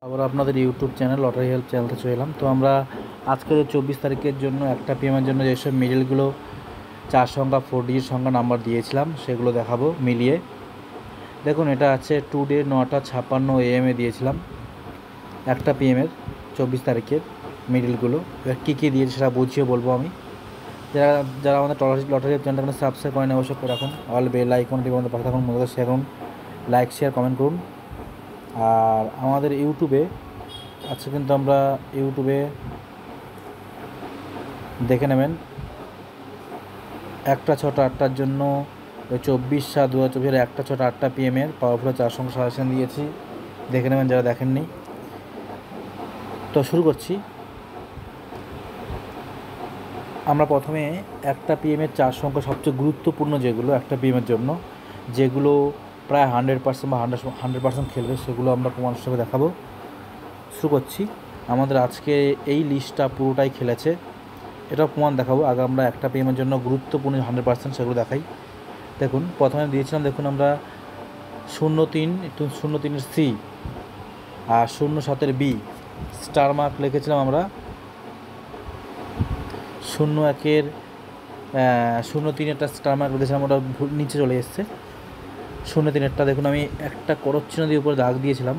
আবার আপনাদের YouTube channel lottery help চ্যানেলতে চলে এলাম। তো আমরা আজকে 24 তারিখের জন্য একটা পিএমের জন্য যেসব মিডলগুলো 4 সংখ্যা 4 ডিজিট সংখ্যা নাম্বার দিয়েছিলাম সেগুলো দেখাবো মিলিয়ে। দেখুন, এটা আছে টুডে 9টা 56 AM দিয়েছিলাম একটা পিএমের 24 তারিখের মিডলগুলো। এবার কী কী দিয়েছে সেটা বুঝিয়ে বলবো আমি। যারা যারা আমাদের লটারি হেল্প চ্যানেলটা সাবস্ক্রাইব করেন অবশ্যই করে রাখুন, অল বেল আইকনটি আমাদের পাশে থাকুন, মধ্যে শেয়ার করুন, লাইক শেয়ার কমেন্ট করুন। আর আমাদের ইউটিউবে আজকে কিন্তু আমরা ইউটিউবে দেখে নেবেন 1টা 6টা 8টার জন্য 24/7/2024 1টা 6টা 8টা পিএমের পাওয়ারফুল 4 সংখ্যা সাজেশন দিয়েছি, দেখে নেবেন যারা দেখেননি। তো শুরু করছি। আমরা প্রথমে একটা পিএমের 4 সংখ্যা সবচেয়ে গুরুত্বপূর্ণ যেগুলো একটা পিএমের জন্য, যেগুলো প্রায় 100% বা 100% খেলবে, সেগুলো আমরা প্রমাণ হিসেবে দেখাবো। শুরু করছি। আমাদের আজকে এই লিস্টটা পুরোটাই খেলেছে, এটাও প্রমাণ দেখাবো। আগে আমরা একটা পিএমের জন্য গুরুত্বপূর্ণ 100% সেগুলো দেখাই। দেখুন, প্রথমে দিয়েছিলাম, দেখুন আমরা 03 সি আর 07 বি স্টার মার্ক লিখেছিলাম আমরা। 01 03 স্টার মার্ক লিখেছিলাম, ওটা নিচে চলে এসছে। 03 দেখুন আমি একটা করচ্ছিন্ন দিয়ে উপরে দাগ দিয়েছিলাম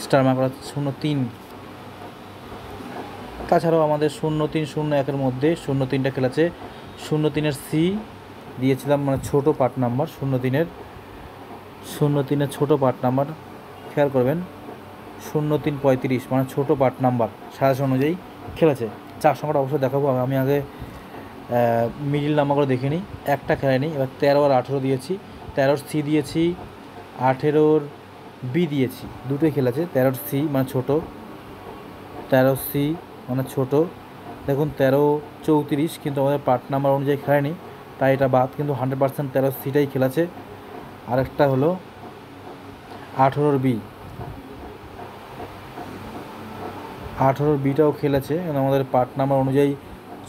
স্টার মার্ক 03। তাছাড়াও আমাদের 03-01 মধ্যে 03টা খেলেছে। 03 সি দিয়েছিলাম, মানে ছোটো পার্ট নাম্বার। 03 ছোটো পার্ট নাম্বার খেয়াল করবেন। 03-35 মানে ছোটো পার্ট নাম্বার সাজেশন অনুযায়ী খেলেছে। 4 সংখ্যাটা অবশ্যই দেখাবো। আমি আগে মিডিল নাম্বারগুলো দেখে নিই। একটা খেলেনি। এবার 13 আর 18 দিয়েছি। 13 সি দিয়েছি, 18 বি দিয়েছি, দুটোই খেলেছে। 13 সি মানে ছোটো, 13 সি মানে ছোটো। দেখুন 13-34 কিন্তু আমাদের পার্ট নাম্বার অনুযায়ী খেলেনি, তাই এটা বাদ, কিন্তু 100% 13 সিটাই খেলেছে। আরেকটা হলো 18 বি, 18 বিটাও খেলেছে, কিন্তু আমাদের পার্ট নাম্বার অনুযায়ী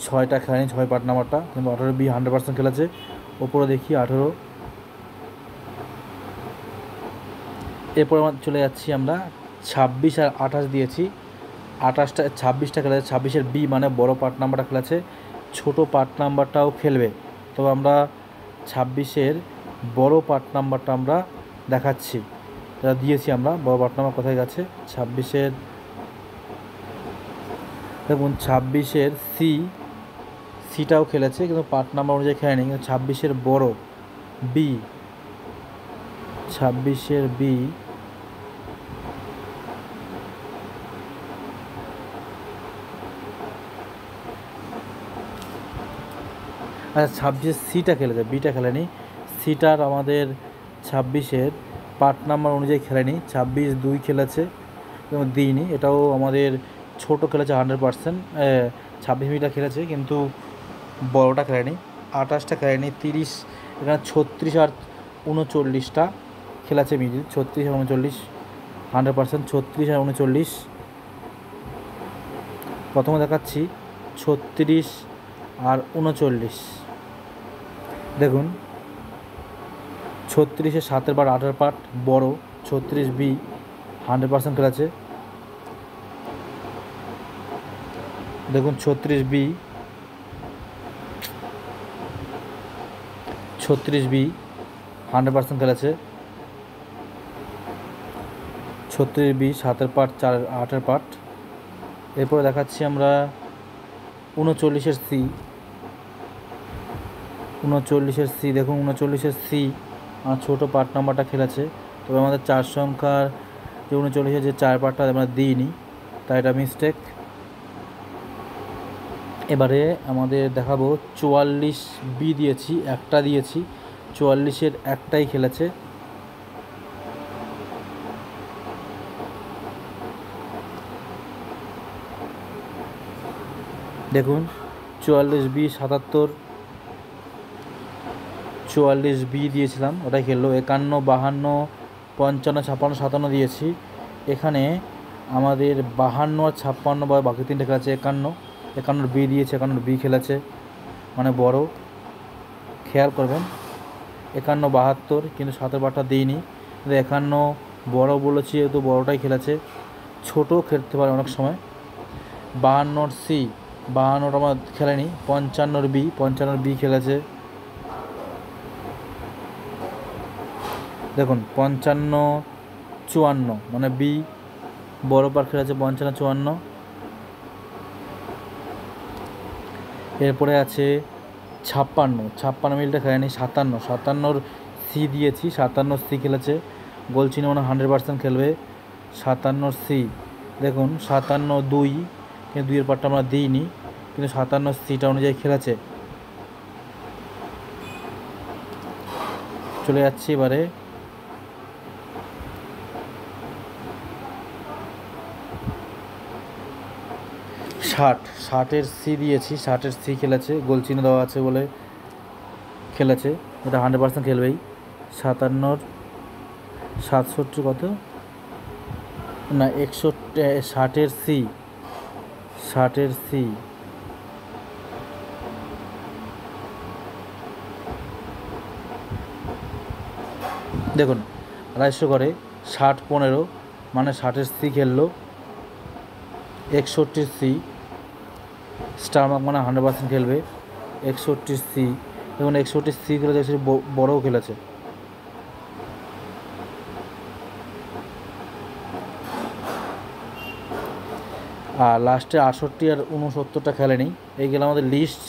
6টা খেলেনি, 6 পার্ট নাম্বারটা, কিন্তু 18 বি 100% খেলেছে। ওপরে দেখি 18। এরপর চলে যাচ্ছি আমরা 26 আর 28 দিয়েছি। 26টা খেলেছে। 26-এর বি মানে বড় পার্ট নাম্বারটা খেলেছে, ছোটো পার্ট নাম্বারটাও খেলবে। তবে আমরা 26-এর বড় পার্ট নাম্বারটা আমরা দেখাচ্ছি, যেটা দিয়েছি আমরা। বড় পার্ট নাম্বার কোথায় গেছে? 26-এর দেখুন, 26-এর সিটাও খেলেছে, কিন্তু পার্ট নাম্বার অনুযায়ী খেলেনি। কিন্তু 26-এর বড় বি, 26-এর বি আচ্ছা, 26-এর সিটা খেলেছে, বিটা খেলেনি। সিটার আমাদের 26-এর পার্ট নাম্বার অনুযায়ী খেলেনি। 26-2 খেলেছে এবং দিইনি, এটাও আমাদের ছোটো খেলেছে 100%। 26 মিটা খেলেছে, কিন্তু বড়োটা খেলেনি। 28টা খেলেনি। 30 এখানে 36 আর 39টা খেলেছে মিডিল। 36 আর 39 100%। 36 আর 39 প্রথমে দেখাচ্ছি। 36 আর 39 দেখুন, 36-এর 7 বার 8 পার্ট বড়। 36 বি 100% খেলেছে। দেখুন 36 বি 100% খেলেছে। 36 বি 7 পার্ট 4 8 পার্ট। এরপরে দেখাচ্ছি আমরা 39-এর সি। 39-এর সি দেখুন, 39-এর সি ছোটো পার্ট নাম্বারটা খেলেছে। তবে আমাদের 4 সংখ্যার যে 39-এর যে 4 পার্টটা আমরা দিইনি, তাই এটা মিস্টেক। এবারে আমাদের দেখাবো 44 বি দিয়েছি, একটা দিয়েছি। 44-এর একটাই খেলেছে। দেখুন 44 বি 77, 44 বি দিয়েছিলাম, ওটাই খেললো। 51 52 55 56 57 দিয়েছি। এখানে আমাদের 52 আর 56 বা বাকি 3টে খেলেছে। 51 বি দিয়েছে, 51 বি খেলেছে, মানে বড়। খেয়াল করবেন 51 72, কিন্তু 7 বারটা দিইনি, কিন্তু 51 বড় বলেছি তো বড়টাই খেলেছে, ছোটো খেলতে পারে অনেক সময়। 52 সি, 52 আমার খেলেনি। 55 বি খেলেছে। দেখুন 55-54 মানে বি বড় পার খেলেছে 55-54। এরপরে আছে 56 মিলটা খেলেনি। 57 সি দিয়েছি, 57 সি খেলেছে। গোল চিহ্ন মানে 100% খেলবে। 57 সি দেখুন 57-2, কিন্তু 2-এর পার্টটা আমরা দিইনি, কিন্তু 57 সিটা অনুযায়ী খেলেছে। চলে যাচ্ছি এবারে 60-এর সি দিয়েছি, 60-এর সি খেলেছে। গোল চিহ্ন দেওয়া আছে বলে খেলেছে, এটা 100% খেলবেই। 57-র 67 কত না 61, 60-এর সি, 60-এর সি দেখুন 250 করে 60-15 মানে 60-এর সি খেললো। 61-র সি স্টার মার্ক মানে 100% খেলবে। 61-র সি দেখুন 61-র সি খেলেছে, বড়ও খেলেছে। আর লাস্টে 68 আর 69টা খেলেনি। এইগুলো আমাদের লিস্ট,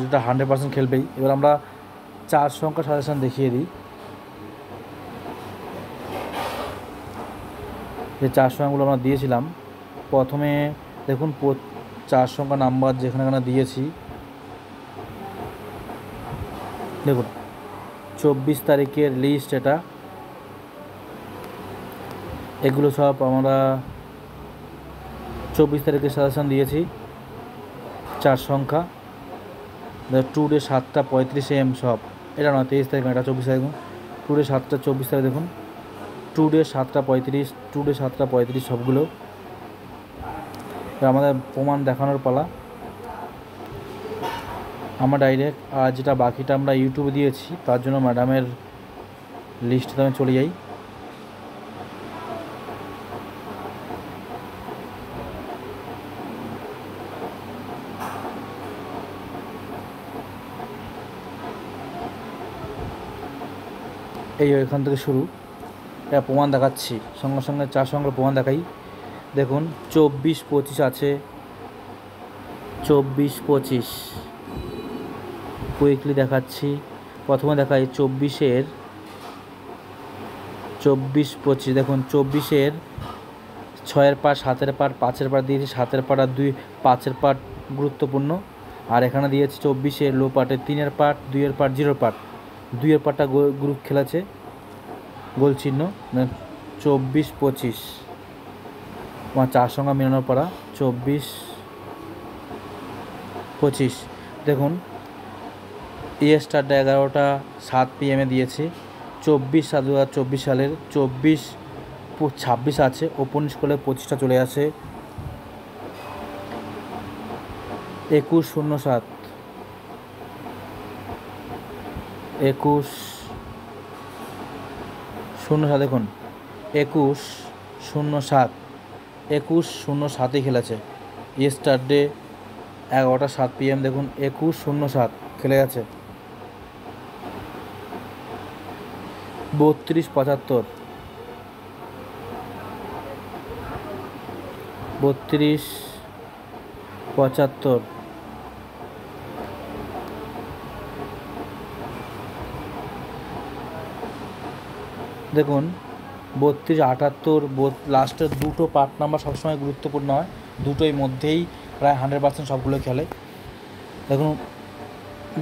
যেটা 100% খেলবেই। এবার আমরা 4 সংখ্যা সাজেশান দেখিয়ে দিই। যে 4 সংখ্যাগুলো আমরা দিয়েছিলাম, প্রথমে দেখুন 4 সংখ্যা নাম্বার যেখানে দিয়েছি, দেখুন 24 তারিখের লিস্ট এটা। এগুলো সব আমরা 24 তারিখের সাজেশান দিয়েছি। 4 সংখ্যা টুডে 7:35 AM সব, এটা নয় 23 তারিখ, এটা 24 তারিখ। টুডে 7:24 তারিখ দেখুন, টুডে 7:35, টুডে 7:35 সবগুলো। আমাদের প্রমাণ দেখানোর পালা। আমরা ডাইরেক্ট আর যেটা বাকিটা আমরা ইউটিউবে দিয়েছি, তার জন্য ম্যাডামের লিস্টে আমি চলে যাই। এই এখান থেকে শুরু, এটা প্রমাণ দেখাচ্ছি, সঙ্গে সঙ্গে 4 সংখ্যার প্রমাণ দেখাই। দেখুন 24-25 আছে, 24-25 কুইকলি দেখাচ্ছি। প্রথমে দেখাই 24-এর 24-25 দেখুন 24-এর 6-এর পার্ট, 7-এর পার্ট, 5-এর পার্ট দিয়েছি। 7-এর পার্ট আর 5-এর পার্ট গুরুত্বপূর্ণ। আর এখানে দিয়েছি 24-এর লো পার্টে 3-এর পার্ট, 2-এর পার্ট, 0-এর পার্ট। 2-এর পার্টটা গ্রুপ খেলেছে, গোল চিহ্ন। 24-25 আমার 4 সংখ্যা মেলানোর পড়া। 24-25 দেখুন স্টারটা 11:07 PM দিয়েছি। 24/7/2024 সালের 24-26 আছে, ওপেন স্কুলে 25টা চলে আসে। 21-07 21-07 দেখুন 21-07 খেলেছে। ইয়েস্টারডে 11:07 PM দেখুন 21-07 খেলে গেছে। 32-75 32-75 দেখুন 32-78 লাস্টের দুটো পার্ট নাম্বার সবসময় গুরুত্বপূর্ণ হয়, দুটোই মধ্যেই প্রায় 100% সবগুলো খেলে। দেখুন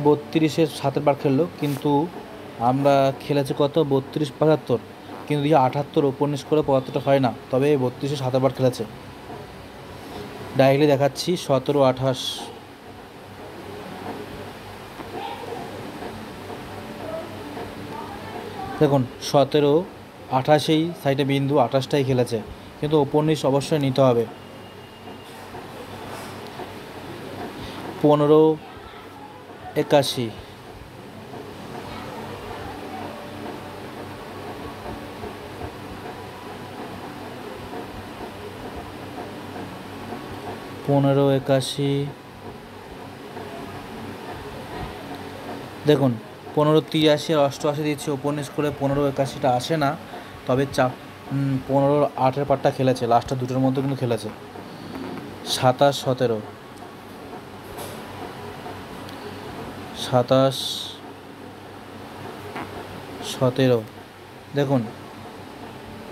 32-এর 7-এর পার্ট খেললো, কিন্তু আমরা খেলেছি কত 32-75, কিন্তু 78 ওপেন স্কোরে 75টা হয় না, তবে 32-এর 7-এর পার্ট খেলেছে। ডাইরেক্টলি দেখাচ্ছি 17-28 দেখুন 17-28 সাইডে বিন্দু 28টাই খেলেছে, কিন্তু ওপেনিশ অবশ্যই নিতে হবে। 15-81 15-81 1581। দেখুন 1583 আর 88 দিচ্ছি, ওপেন স্কোরে 1581টা আসে না, তবে 15-8 পার্টটা খেলেছে, লাস্টের দুটোর মধ্যে কিন্তু খেলেছে। 27-17, 27-17। দেখুন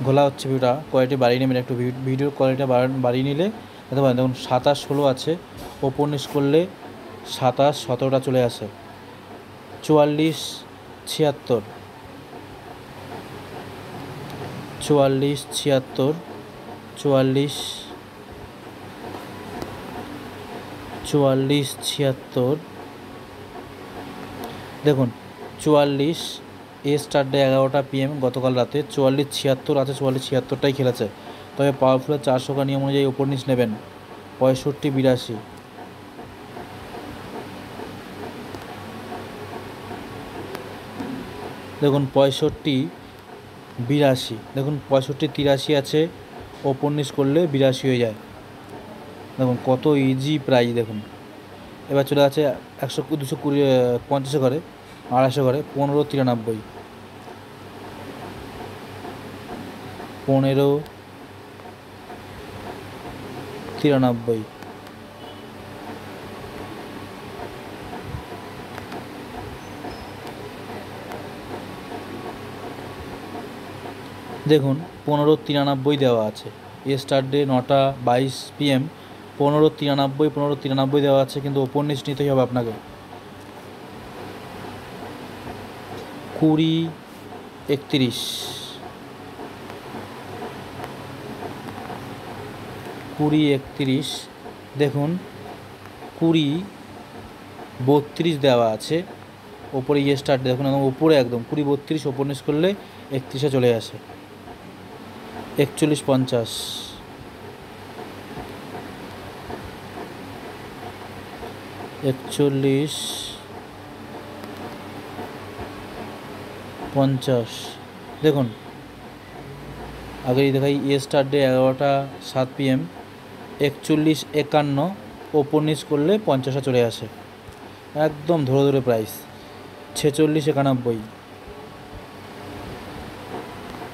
ঘোলা হচ্ছে, ভিডিওটা কোয়ালিটি বাড়িয়ে নেবেন একটু, ভিডিওর কোয়ালিটিটা বাড়িয়ে নিলে দেখতে পারেন। দেখুন 27-16 আছে, ওপেন করলে 27-17টা চলে আসে। 44-76, 44-76, 44-76। দেখুন 44 স্টার্টে 11টা PM গতকাল রাতে। 44-76 আছে, 44-76টাই খেলেছে, তবে পাওয়ারফুলের 400 নিয়ম অনুযায়ী ওপর নিচ নেবেন। 65-82, দেখুন 65-82, দেখুন 65-83 আছে, ওপর নিচ করলে 82 হয়ে যায়। দেখুন কত ইজি প্রাইস। দেখুন এবার চলে আছে 100-250 করে, 250 করে। 15-93, 15-93। দেখুন 15-93 দেওয়া আছে, স্টার্ট ডে 9:22 PM। 15-93 দেওয়া আছে, কিন্তু ওপর নিচ নিতেই হবে আপনাকে। 20-31, 20-31। দেখুন 20-32 দেওয়া আছে, ওপরে স্টার্ট দেখুন একদম উপরে, একদম 20-32 ওপর নিচ করলে 31-এ চলে আসে। 41-50, 41-50। দেখুন আগেই দেখাই, স্টার্ট ডে 11:07 PM। 41-51 ওপর নিচ করলে 50-এ চলে আসে, একদম ধরে ধরে প্রাইস। 46-91,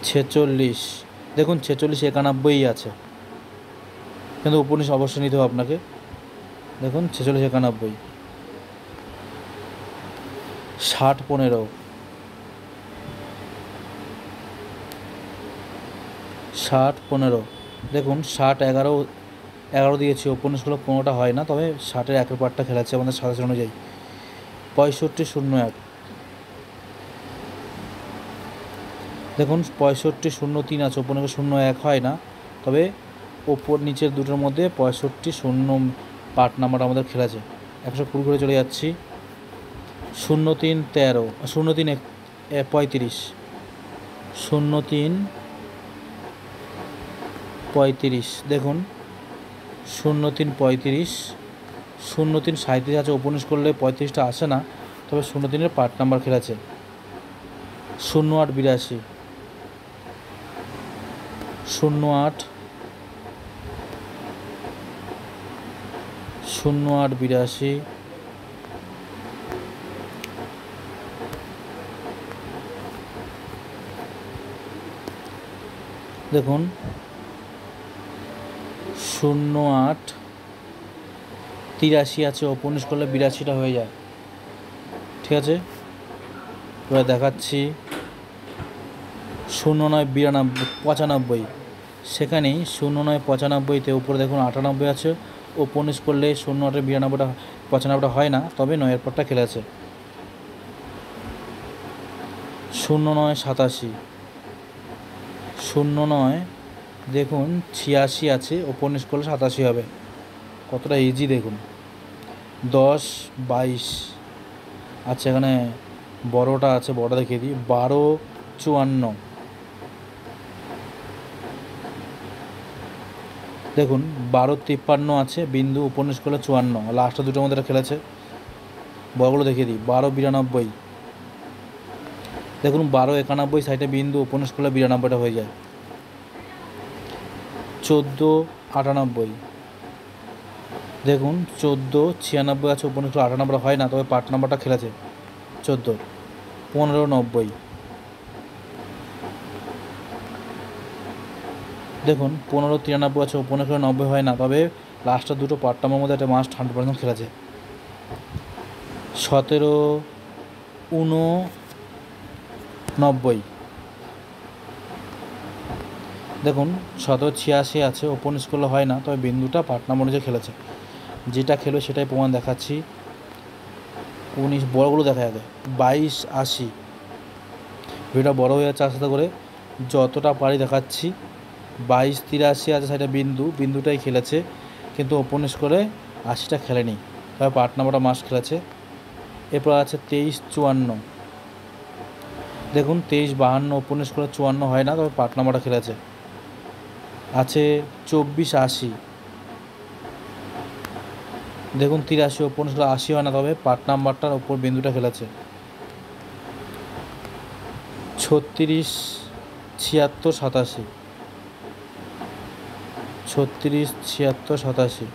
46। দেখুন 46-91 আছে, কিন্তু ওপর নিচ অবশ্যই নিতে হবে আপনাকে। দেখুন 46-91। 60-15, 60-15। দেখুন 60-11 দিয়েছি, ওপর নিচ করলে 15টা হয় না, তবে 60-এর 1 পার্টটা খেলাচ্ছে আমাদের 27 অনুযায়ী। 65-01, দেখুন 65-03 আছে, ওপর নিচে 01 হয় না, তবে ওপর নিচের দুটোর মধ্যে 65-0 পার্ট নাম্বারটা আমাদের খেলেছে। 120 করে চলে যাচ্ছি। 03-13, 03-35, 03-35। দেখুন 03-35, 03-37 আছে, ওপর নিচ করলে 35টা আসে না, তবে 03-এর পার্ট নাম্বার খেলেছে। 08-82, 08-82। দেখুন 08-83 আছে, ওপর নিচ করলে 82টা হয়ে যায়। ঠিক আছে, এবার দেখাচ্ছি 09-95, সেখানেই 09-95তে উপরে দেখুন 98 আছে, ওপর নিচ করলে 08-92টা 95টা হয় না, তবে 9-এর পরটা খেলেছে। 09-87, 09 দেখুন 86 আছে, ওপর নিচ করলে 87 হবে, কতটা ইজি দেখুন। 10-22 আচ্ছা, এখানে বড়টা আছে, বড়টা দেখিয়ে দিই। 12-54, দেখুন 12-53 আছে, বিন্দু ওপর নিচ করলে 54, লাস্টের দুটোর মধ্যে খেলেছে। বড়গুলো দেখিয়ে দিই। 12-92, দেখুন 12-91 সাইডে বিন্দু ওপর নিচ করলে 92টা হয়ে যায়। 14-98, দেখুন 14, 96 আছে, 19, 98 হয় না, তবে পার্ট নাম্বারটা খেলেছে 14, 15, 90। দেখুন 15, 93 আছে, 15, 90 হয় না, তবে লাস্টের দুটো পার্ট নাম্বারের মধ্যে একটা মাস্ট 100% খেলেছে। 17, 89। দেখুন 17, 86 আছে, ওপেন স্কুলে হয় না, তবে বিন্দুটা পার্ট নাম্বার অনুযায়ী খেলেছে। যেটা খেলবে সেটাই প্রমাণ দেখাচ্ছি। 19 বড়গুলো দেখা যাবে। 22, 80। ভিডিওটা বড় হয়ে যাচ্ছে আস্তে আস্তে করে, যতটা পারি দেখাচ্ছি। 22, 83 আছে, সেটা বিন্দুটাই খেলেছে, কিন্তু ওপেন স্কোরে 80টা খেলেনি, তবে পার্ট নাম্বারটা মাস্ট খেলেছে। এরপর আছে 23, 54। দেখুন 23, 52, ওপেন স্কোরে 54 হয় না, তবে পার্ট নাম্বারটা খেলেছে। আছে 24, 80। দেখুন 83, ওপেন স্কোরে 80 হয় না, তবে পার্ট নাম্বারটার ওপর বিন্দুটা খেলেছে। 36, 76, 87। 36, 76, 87।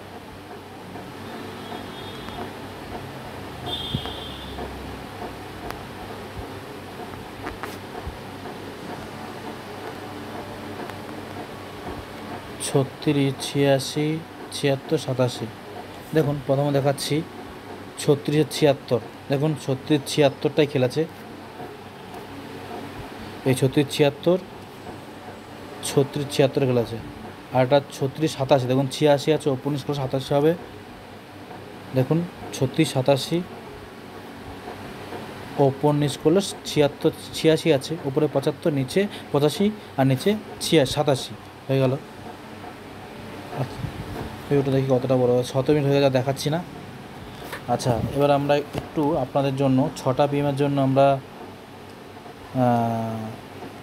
ছত্রিশ, 86, 76, 87। দেখুন প্রথমে দেখাচ্ছি 36, 76। দেখুন 36, 76টাই খেলেছে। এই 36, 76, 36, 76 খেলেছে। আর এটা 36, 87। দেখুন 86 আছে, ওপেন স্কোর 87 হবে। দেখুন 36, 87, ওপেন স্কোর 76, 86 আছে, উপরে 75, নিচে 85, আর নিচে 87 হয়ে গেল। আচ্ছা, ভিডিওটা দেখি কতটা বড়, 7 মিনিট হয়ে গেছে, দেখাচ্ছি না। আচ্ছা, এবার আমরা একটু আপনাদের জন্য 6টা PM-এর জন্য আমরা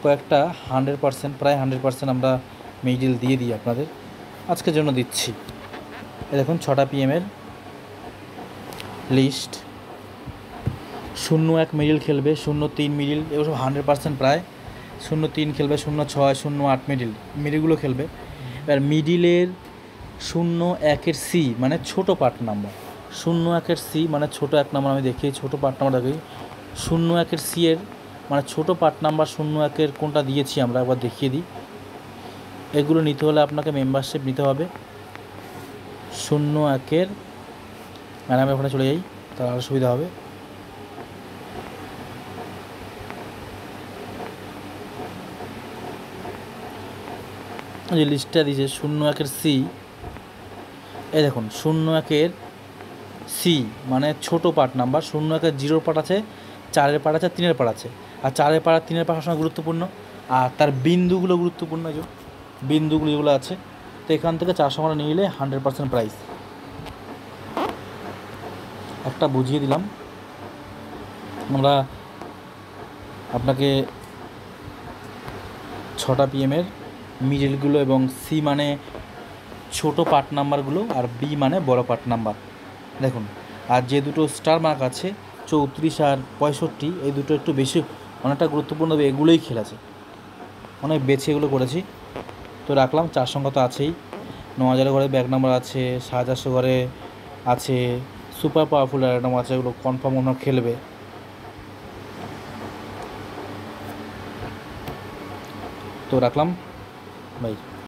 কয়েকটা 100%, প্রায় 100% আমরা মিডিল দিয়ে দিই আপনাদের, আজকের জন্য দিচ্ছি। দেখুন 6টা PM-এর লিস্ট। 01 মিডিল খেলবে, 03 মিডিল, এগুলো সব 100% প্রায়। 03 খেলবে, 06, 08 মিডিলগুলো খেলবে। এবার মিডিলের 01-এর C মানে ছোটো পার্ট নাম্বার, 01-এর C মানে ছোটো 1 নাম্বার, আমি দেখি ছোটো পার্ট নাম্বার দেখি। 01-এর C এর মানে ছোটো পার্ট নাম্বার 01-এর কোনটা দিয়েছি আমরা একবার দেখিয়ে দিই। এগুলো নিতে হলে আপনাকে মেম্বারশিপ নিতে হবে। 01-এর আমি ওখানে চলে যাই, তার আরও সুবিধা হবে। যে লিস্টটা দিয়েছে 01-এর C, এই দেখুন 01-এর C মানে ছোটো পার্ট নাম্বার। 01-এর 0 পার্ট আছে, 4-এর পার্ট আছে, 3-এর পার্ট আছে। আর 4-এর পার্ট আর 3-এর পার্ট সবসময় গুরুত্বপূর্ণ, আর তার বিন্দুগুলো গুরুত্বপূর্ণ। যে বিন্দুগুলো যেগুলো আছে, তো এখান থেকে 4 সংখ্যাটা নিয়ে নিলে 100% প্রাইস। একটা বুঝিয়ে দিলাম আমরা আপনাকে 6টা PM-এর মিডিলগুলো, এবং C মানে ছোটো পার্ট নাম্বারগুলো, আর B মানে বড় পার্ট নাম্বার। দেখুন, আর যে দুটো স্টার মার্ক আছে 34 আর 65, এই দুটো একটু বেশি, অনেকটা গুরুত্বপূর্ণ, এগুলোই খেলেছে, অনেক বেছে এগুলো করেছি। তো রাখলাম। 4 সংখ্যা তো আছেই, 9000 ঘরে ব্যাক নাম্বার আছে, 7,500 ঘরে আছে, সুপার পাওয়ারফুল আইটেম আছে, এগুলো কনফার্ম ওনার খেলবে। তো রাখলাম, বাই।